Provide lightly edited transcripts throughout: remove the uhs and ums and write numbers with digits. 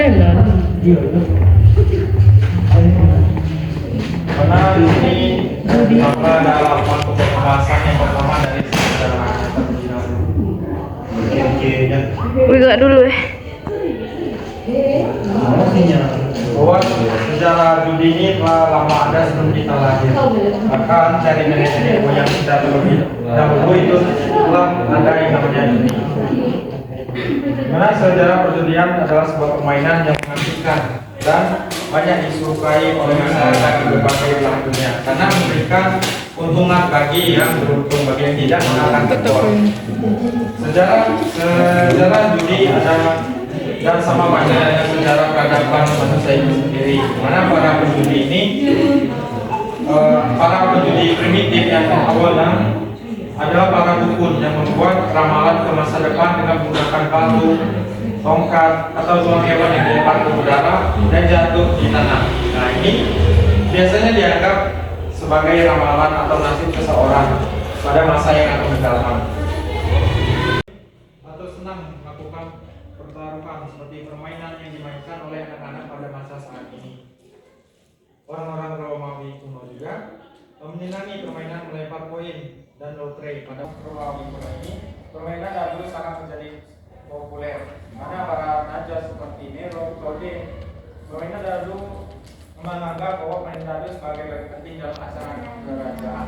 Karena ini apa dalam pembahasan yang pertama dari sejarah terlebih dahulu. Buka dulu Bahwa sejarah judi ini telah lama ada sebelum kita lahir. Bahkan dari nenek moyang kita terlebih dahulu itu telah ada yang namanya judi. Karena sejarah perjudian adalah sebuah permainan yang mengasihkan dan banyak disukai oleh masyarakat di berbagai belahan dunia karena memberikan keuntungan bagi yang beruntung, bagi yang tidak mengalahkan tekor. Sejarah judi ada dan sama banyak dengan sejarah peradaban manusia itu sendiri. Mana para penjudi ini, para penjudi primitif yang awalnya adalah para dukun yang membuat ramalan ke masa depan dengan menggunakan batu, tongkat, atau tulang hewan yang dilempar ke udara dan jatuh di tanah. Nah ini biasanya dianggap sebagai ramalan atau nasib seseorang pada masa yang akan mendatang. Atau senang melakukan pertaruhan seperti permainan yang dimainkan oleh anak-anak pada masa saat ini. Orang-orang Romawi kuno juga menyenangi permainan melempar koin dan lotre. Pada Romawi kuno ini, permainan dahulu sangat menjadi populer. Mana para raja seperti Nero, Claude, permainan dahulu menganggap bahwa permainan dahulu sebagai bagian penting dalam acara kerajaan.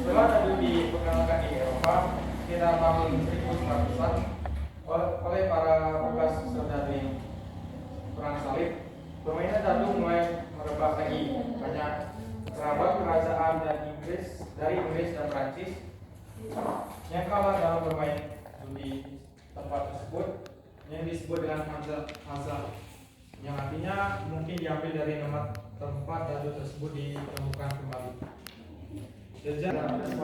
Setelah dahulu diperkenalkan di Eropa, sekitar tahun 1900-an oleh para bekas saudari perang salib, permainan dahulu mulai merebak lagi. Banyak kerabat kerajaan dari Inggris dan Prancis yang kalah dalam bermain judi tempat tersebut yang disebut dengan hazard, yang artinya mungkin diambil dari nama tempat dadu tersebut ditemukan kembali. Sejarah yang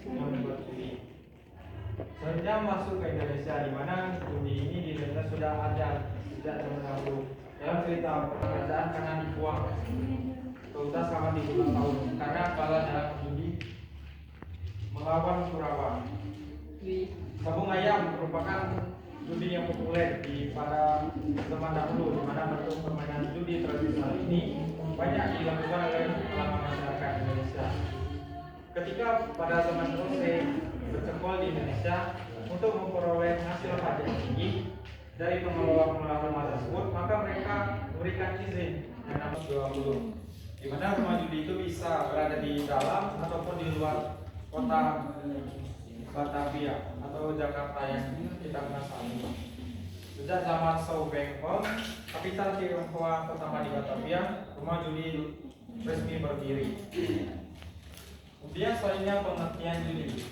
membuat judi sejak masuk ke Indonesia, di mana judi ini di Indonesia sudah ada sejak zaman dahulu. Dalam cerita kerajaan karena dibuang terutama selama 30 tahun karena kalah dalam judi melawan Kurawa. Sabung ayam merupakan judi yang populer pada zaman dahulu, di mana bentuk permainan judi tradisional ini banyak dilakukan oleh kalangan masyarakat Indonesia. Ketika pada zaman Jose bercekol di Indonesia untuk memperoleh hasil pajak yang tinggi dari pengelola rumah tersebut, maka mereka memberikan izin yang namanya jual dulu, di mana rumah judi itu bisa berada di dalam ataupun di luar kota Batavia atau Jakarta yang kita kenal saat ini. Sejak zaman Sao Bengkong, kapital Tionghoa pertama di Batavia, rumah judi resmi berdiri. Kemudian selanjutnya pengertian judi.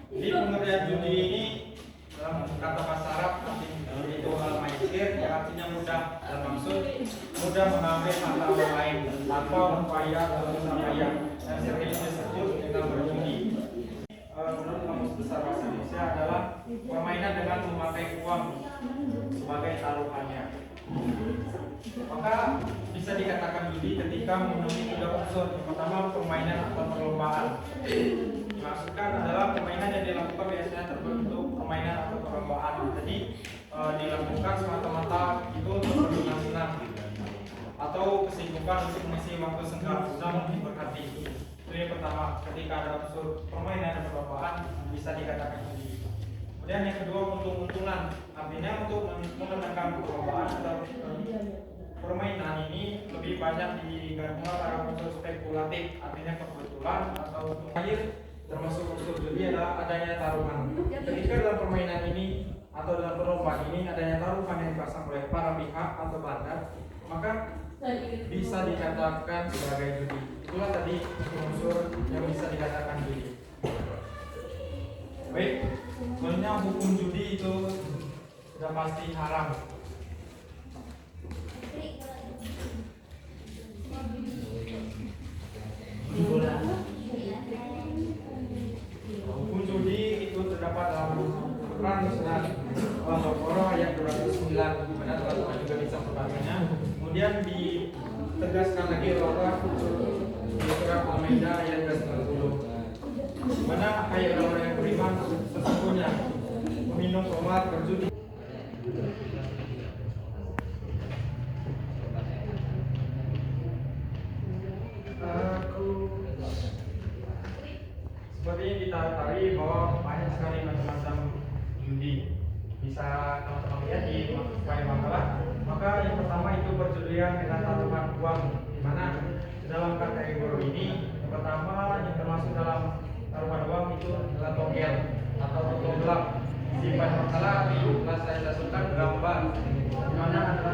Jadi pengertian judi ini dalam kata bahasa Arab itu al-maisir, yang artinya mudah, dan maksud mudah mengambil harta orang lain tanpa upaya atau usaha payah, yang sering disebut dengan berjudi. Menurut Kamus Besar Bahasa Indonesia adalah permainan dengan memakai uang sebagai taruhannya. Maka bisa dikatakan judi ketika memenuhi 3 unsur. Yang pertama, permainan atau perlombaan. Dimaksudkan adalah permainan yang dilakukan biasanya terbentuk permainan atau perlombaan. Jadi dilakukan semata-mata itu untuk bersenang-senang atau kesibukan untuk mengisi waktu senggang guna menghibur hati. Itu yang pertama, ketika ada unsur permainan dan perlombaan bisa dikatakan judi. Kemudian yang kedua, untung-untungan, artinya untuk memenangkan perlombaan atau permainan ini lebih banyak digabungkan pada unsur spekulatif, artinya kebetulan atau untung akhir. Termasuk unsur judi adalah adanya taruhan. Ketika dalam permainan ini atau dalam perlombaan ini adanya taruhan yang dipasang oleh para pihak atau bandar, maka bisa dikatakan sebagai judi. Itulah tadi unsur yang bisa dikatakan judi. Baik, sebenarnya hukum judi itu sudah pasti haram. Hukum judi itu terdapat dalam Quran surat Al-Baqarah ayat 209, di mana telah juga disampaikan sebagainya. Kemudian ditegaskan lagi bahwa di surat Al-Maidah ayat 20, di mana ayat orang yang beriman sesungguhnya meminum, obat, berjudi. Seperti yang kita ketahui bahwa banyak sekali macam-macam judi. Bisa teman-teman lihat di makalah. Maka yang pertama itu perjudian dengan taruhan uang, di mana dalam kategori ini yang pertama yang termasuk dalam taruhan uang itu adalah togel atau loto gelap. Di makalah itu telah saya dasarkan gambar di mana ada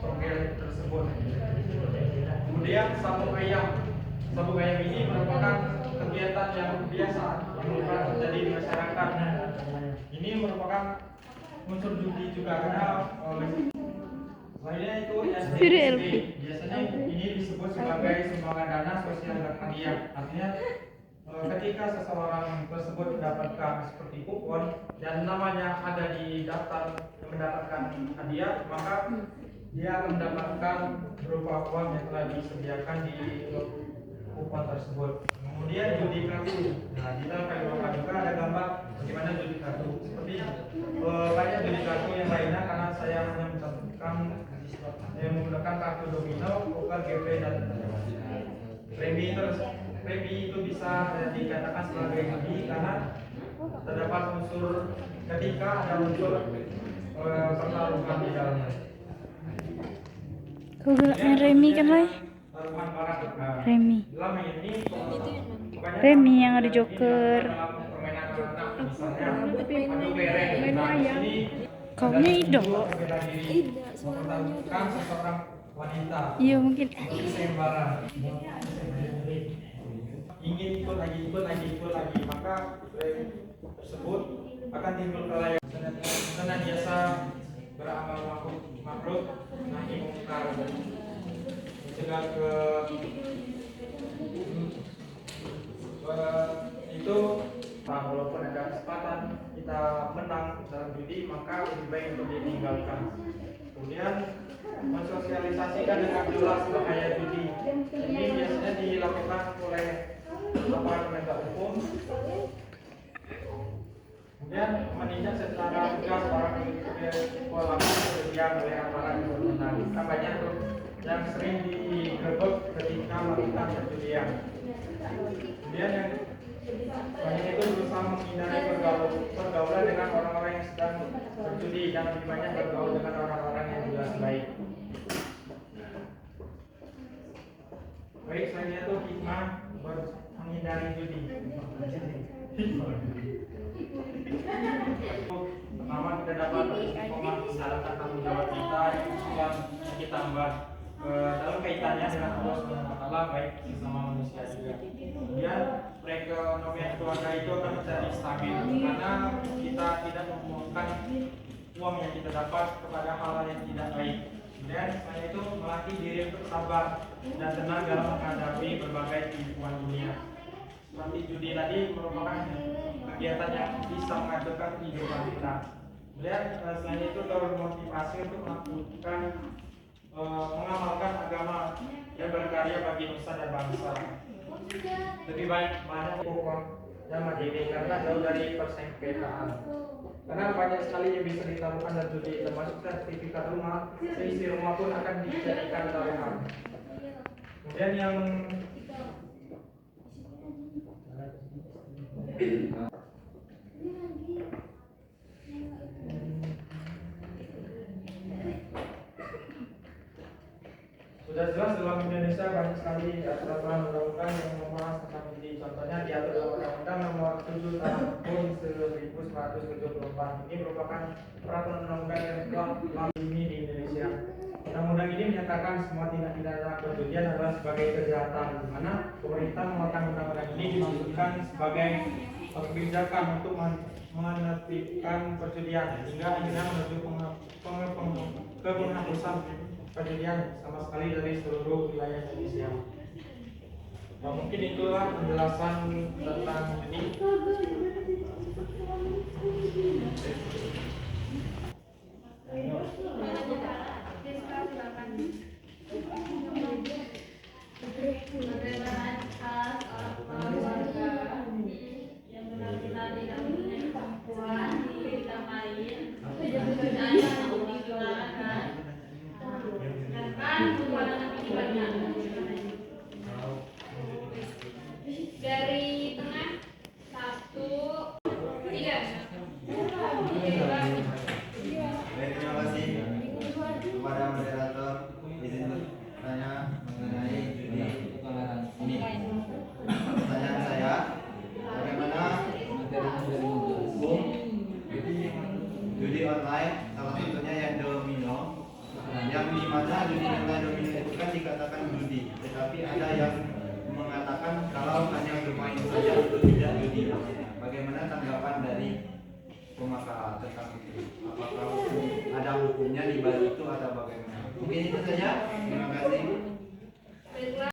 togel tersebut. Kemudian sabung ayam. Sabung ayam ini merupakan kegiatan yang biasa yang terjadi di masyarakat. Ini merupakan unsur judi juga karena lainnya itu SDGB. Biasanya ini disebut sebagai sumbangan dana sosial dan hadiah. Artinya ketika seseorang tersebut mendapatkan seperti kupon dan namanya ada di daftar yang mendapatkan hadiah, maka dia akan mendapatkan berupa uang yang telah disediakan di kupon tersebut. Kemudian judi kartu. Nah, kita akan melakukan juga ada gambar bagaimana judi kartu. Seperti banyak judi kartu yang lainnya karena saya hanya mencantumkan yang menggunakan kartu domino, poker, GP dan premi. Premi itu bisa dikatakan sebagai judi karena terdapat unsur ketika ada unsur pertaruhan di dalamnya. Kau gelapnya Remi kan lah? Remi. Remi yang ada Joker. Kaunya idol. Iya mungkin. Ingin ikut lagi, maka tersebut akan timbul kelalaian. Senantiasa beramal makruh nahi mungkar, mencegah itu. Walaupun ada kesempatan kita menang dalam judi, maka lebih baik untuk ditinggalkan. Kemudian mensosialisasikan dengan jelas bahaya judi. Ini biasanya dilakukan oleh aparat penegak hukum. Kemudian menindak secara tegas orang pelaku yang oleh aparat berwenang. Kan banyak tuh yang sering digerebek ketika melakukan perjudian. Kemudian yang banyak itu berusaha menghindari pergaulan dengan orang-orang yang sedang berjudi dan lebih banyak bergaul dengan orang-orang yang jelas baik. Baik, selanjutnya itu hikmah menghindari judi. Pertama kita dapat menjalankan tanggung jawab kita yang kita mbak dalam kaitannya dengan Allah SWT, baik sesama manusia juga. Kemudian perekonomian keluarga itu akan menjadi stabil karena kita tidak memohonkan uang yang kita dapat kepada hal yang tidak baik. Kemudian selain itu melatih diri untuk sabar dan tenang dalam menghadapi berbagai kehidupan dunia. Seperti judi tadi merupakan kegiatan yang bisa menghancurkan kehidupan kita. Kemudian selain itu termotivasi untuk melakukan mengamalkan agama yang berkarya bagi nusa dan bangsa. Lebih baik banyak pokok dan mandiri karena jauh dari persengketaan. Karena banyak sekali yang bisa ditaruhkan dan judi, termasuk sertifikat rumah, seisi rumah pun akan dijadikan taruhan. Kemudian yang sudah jelas dalam Indonesia banyak sekali aturan undang-undang yang membahas tentang judi. Contohnya diatur dalam Undang-Undang Nomor 7 Tahun 1974. Ini merupakan peraturan undang-undang yang telah lama ini di Indonesia. Undang-undang ini menyatakan semua tindak pidana perjudian adalah sebagai kejahatan, di mana pemerintah mengeluarkan undang-undang ini dimaksudkan sebagai kebijakan untuk menertibkan perjudian hingga akhirnya menuju ke penghapusan perjudian sama sekali dari seluruh wilayah Indonesia. Nah, mungkin itulah penjelasan tentang ini. Mungkin itu saja. Terima kasih.